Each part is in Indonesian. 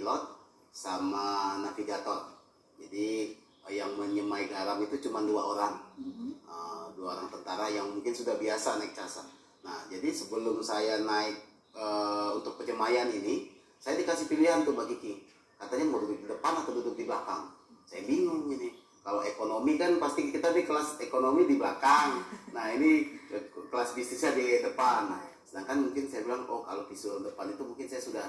pilot sama navigator. Jadi yang menyemai garam itu cuma 2 orang, 2 orang tentara yang mungkin sudah biasa naik casa. Nah, jadi sebelum saya naik untuk penyemaian ini, saya dikasih pilihan tuh Mbak Kiki. Katanya mau duduk di depan atau duduk di belakang. Saya bingung ini. Kalau ekonomi kan pasti kita di kelas ekonomi di belakang. Nah, ini kelas bisnisnya di depan. Sedangkan mungkin saya bilang, oh kalau visual depan itu mungkin saya sudah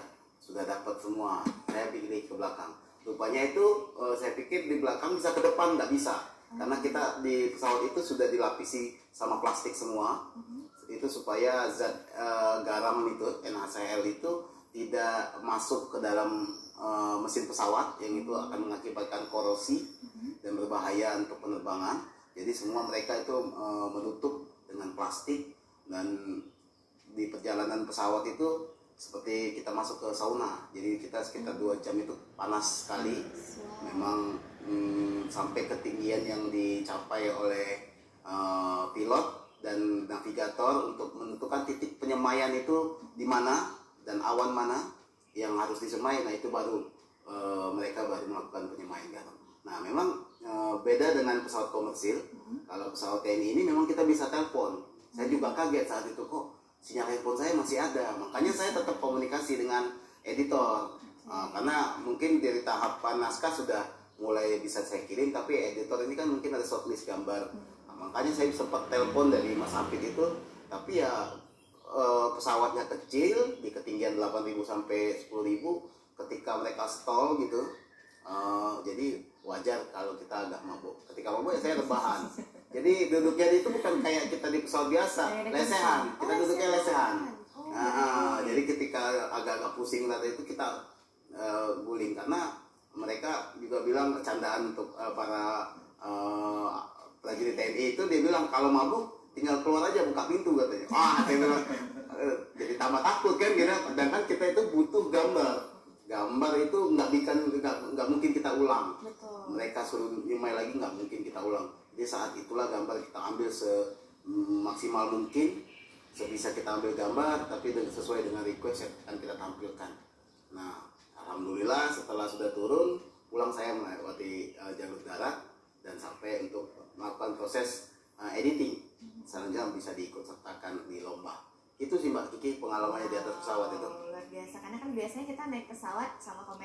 dapat semua. Saya pilih ke belakang. Rupanya itu saya pikir di belakang bisa ke depan, nggak bisa. Karena kita di pesawat itu sudah dilapisi sama plastik semua. Itu supaya zat garam itu, NaCl itu tidak masuk ke dalam mesin pesawat, yang itu akan mengakibatkan korosi dan berbahaya untuk penerbangan. Jadi semua mereka itu menutup dengan plastik, dan di perjalanan pesawat itu seperti kita masuk ke sauna. Jadi kita sekitar 2 jam itu panas sekali. Memang sampai ketinggian yang dicapai oleh pilot dan navigator untuk menentukan titik penyemaian itu di mana dan awan mana yang harus disemai. Nah, itu baru mereka baru melakukan penyemaian garam. Nah, memang beda dengan pesawat komersil. Kalau pesawat TNI ini memang kita bisa telepon. Saya juga kaget saat itu, kok sinyal handphone saya masih ada. Makanya saya tetap komunikasi dengan editor. Karena mungkin dari tahapan naskah sudah mulai bisa saya kirim, tapi editor ini kan mungkin ada shortlist gambar. Nah, makanya saya sempat telepon dari Mas Ampit itu, tapi ya pesawatnya kecil di ketinggian 8.000 sampai 10.000. Ketika mereka stall gitu, jadi wajar kalau kita agak mabuk. Ketika mabuk ya saya rebahan. Jadi duduknya itu bukan kayak kita di pesawat biasa, lesehan. Kita duduknya lesehan. Jadi ketika agak-agak pusing tadi itu kita guling, karena mereka juga bilang candaan untuk para prajurit TNI itu, dia bilang kalau mabuk tinggal keluar aja, buka pintu katanya. Jadi tambah takut kan, gitu. Sedangkan kita itu butuh gambar itu nggak mungkin kita ulang. Betul. Mereka suruh nyemai lagi, nggak mungkin kita ulang. Jadi saat itulah gambar kita ambil semaksimal mungkin, sebisa kita ambil gambar, tapi sesuai dengan request yang akan kita tampilkan. Nah, alhamdulillah setelah sudah turun, pulang saya melewati jalur darat dan sampai untuk melakukan proses editing. Selanjutnya bisa diikut sertakan di lomba. Itu sih Mbak Kiki pengalamannya di atas pesawat itu. Luar biasa, karena kan biasanya kita naik pesawat sama komersial